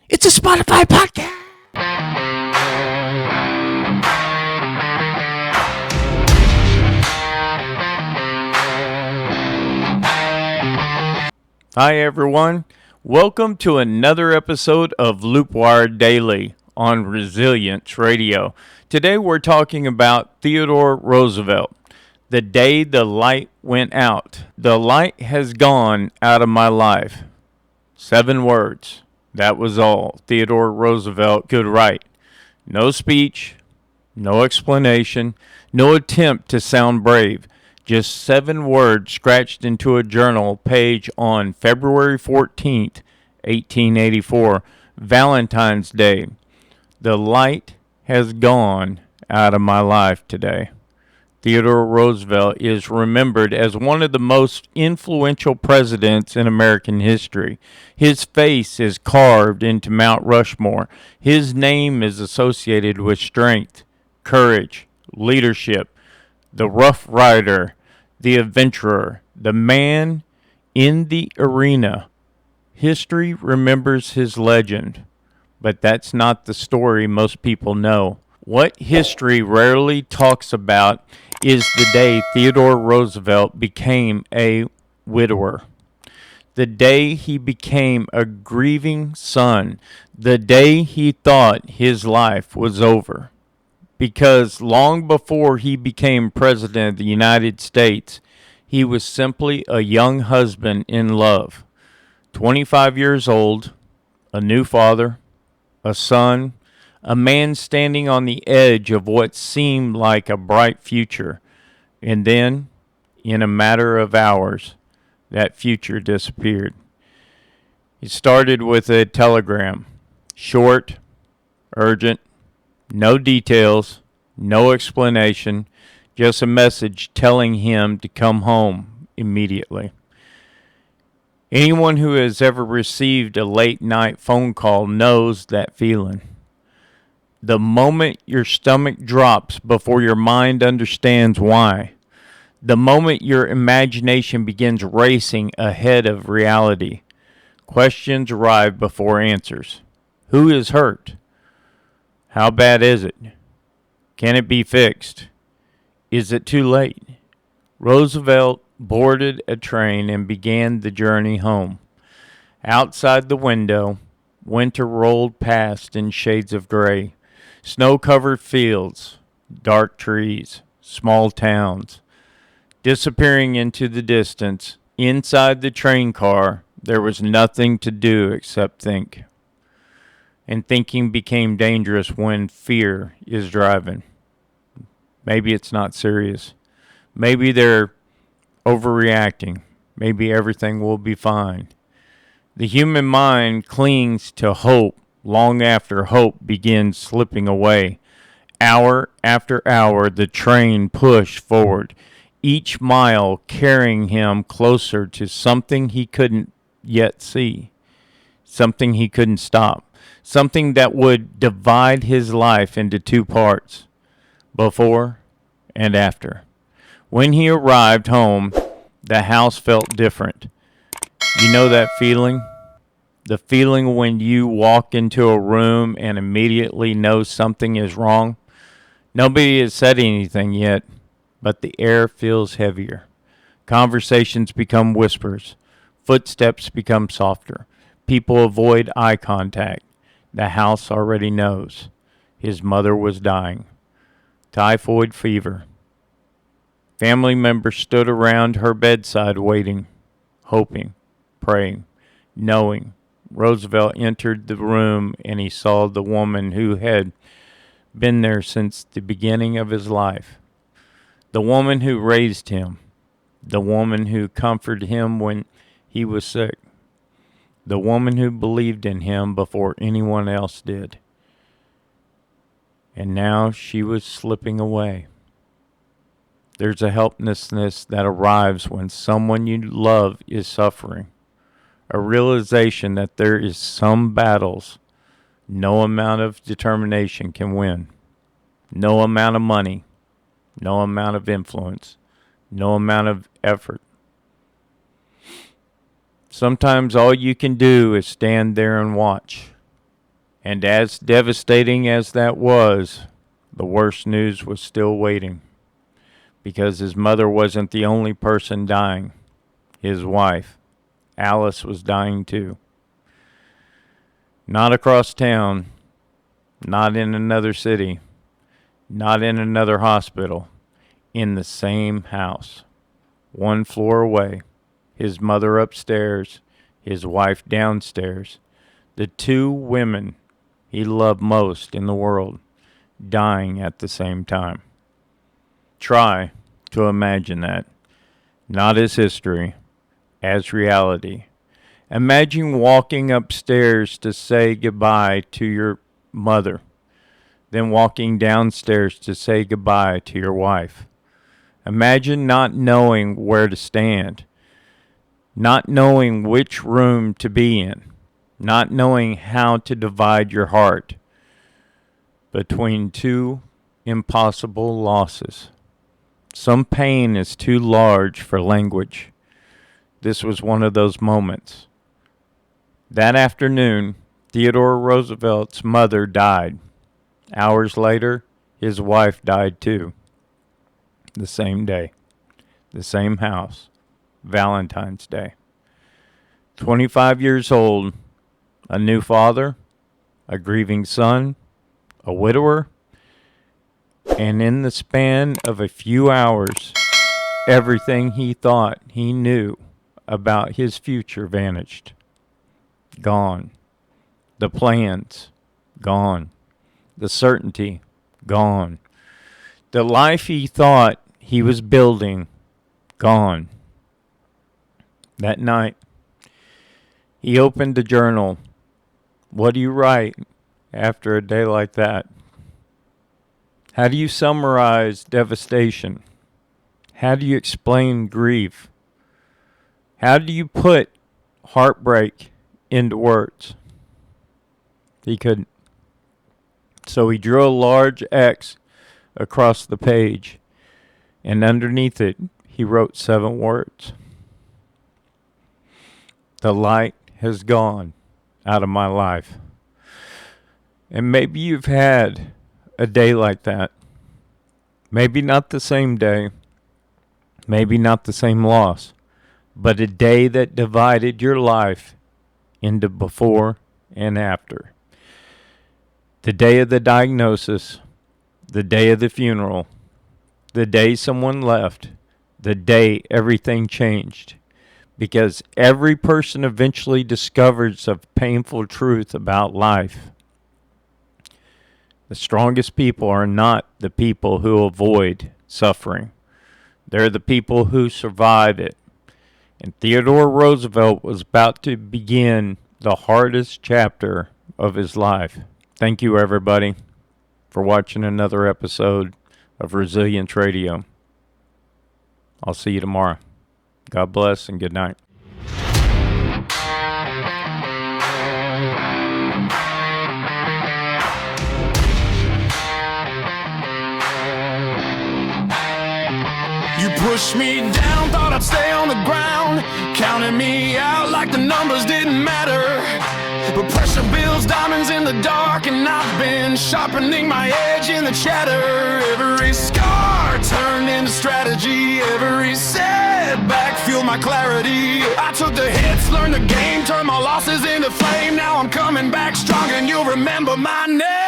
It's a Spotify podcast. Hi, everyone. Welcome to another episode of Loopwired Daily on Resilience Radio. Today we're talking about Theodore Roosevelt. The day the light went out. The light has gone out of my life. 7 words. That was all Theodore Roosevelt could write. No speech, no explanation, no attempt to sound brave. Just 7 words scratched into a journal page on February 14th, 1884, Valentine's Day. The light has gone out of my life today. Theodore Roosevelt is remembered as one of the most influential presidents in American history. His face is carved into Mount Rushmore. His name is associated with strength, courage, leadership, the Rough Rider, the adventurer, the man in the arena. History remembers his legend, but that's not the story most people know. What history rarely talks about is the day Theodore Roosevelt became a widower. The day he became a grieving son. The day he thought his life was over. Because long before he became president of the United States, he was simply a young husband in love. 25 years old, a new father, a son, a man standing on the edge of what seemed like a bright future. And then, in a matter of hours, that future disappeared. It started with a telegram. Short, urgent, no details, no explanation, just a message telling him to come home immediately. Anyone who has ever received a late night phone call knows that feeling. The moment your stomach drops before your mind understands why. The moment your imagination begins racing ahead of reality. Questions arrive before answers. Who is hurt? How bad is it? Can it be fixed? Is it too late? Roosevelt boarded a train and began the journey home. Outside the window, winter rolled past in shades of gray. Snow-covered fields, dark trees, small towns. Disappearing into the distance, inside the train car, there was nothing to do except think. And thinking became dangerous when fear is driving. Maybe it's not serious. Maybe they're overreacting. Maybe everything will be fine. The human mind clings to hope long after hope begins slipping away. Hour after hour, the train pushed forward, each mile carrying him closer to something he couldn't yet see, something he couldn't stop, something that would divide his life into 2 parts, before and after. When he arrived home, the house felt different. You know that feeling? The feeling when you walk into a room and immediately know something is wrong. Nobody has said anything yet, but the air feels heavier. Conversations become whispers. Footsteps become softer. People avoid eye contact. The house already knows. His mother was dying. Typhoid fever. Family members stood around her bedside waiting, hoping, praying, knowing. Roosevelt entered the room and he saw the woman who had been there since the beginning of his life. The woman who raised him. The woman who comforted him when he was sick. The woman who believed in him before anyone else did. And now she was slipping away. There's a helplessness that arrives when someone you love is suffering. A realization that there is some battles no amount of determination can win. No amount of money, no amount of influence, no amount of effort. Sometimes all you can do is stand there and watch. And as devastating as that was, the worst news was still waiting. Because his mother wasn't the only person dying. His wife, Alice, was dying too. Not across town, not in another city, not in another hospital, in the same house, one floor away. His mother upstairs, his wife downstairs, the two women he loved most in the world, dying at the same time. Try to imagine that, not as history, as reality. Imagine walking upstairs to say goodbye to your mother, then walking downstairs to say goodbye to your wife. Imagine not knowing where to stand, not knowing which room to be in, not knowing how to divide your heart between two impossible losses. Some pain is too large for language. This was one of those moments. That afternoon, Theodore Roosevelt's mother died. Hours later, his wife died too. The same day, the same house, Valentine's Day. 25 years old, a new father, a grieving son, a widower, and in the span of a few hours, everything he thought he knew about his future vanished. Gone. The plans, gone. The certainty, gone. The life he thought he was building, gone. That night, he opened a journal. What do you write after a day like that? How do you summarize devastation? How do you explain grief? How do you put heartbreak into words? He couldn't. So he drew a large X across the page, and underneath it, he wrote 7 words. The light has gone out of my life. And maybe you've had a day like that. Maybe not the same day. Maybe not the same loss. But a day that divided your life into before and after. The day of the diagnosis. The day of the funeral. The day someone left. The day everything changed. Because every person eventually discovers a painful truth about life. The strongest people are not the people who avoid suffering. They're the people who survive it. And Theodore Roosevelt was about to begin the hardest chapter of his life. Thank you, everybody, for watching another episode of Resilience Radio. I'll see you tomorrow. God bless and good night. You pushed me down, thought I'd stay on the ground, counting me out like the numbers didn't matter. But pressure builds diamonds in the dark, and I've been sharpening my edge in the chatter. Every scar turned into strategy, every setback fueled my clarity. I took the hits, learned the game, turned my losses into flame. Now I'm coming back strong, and you'll remember my name.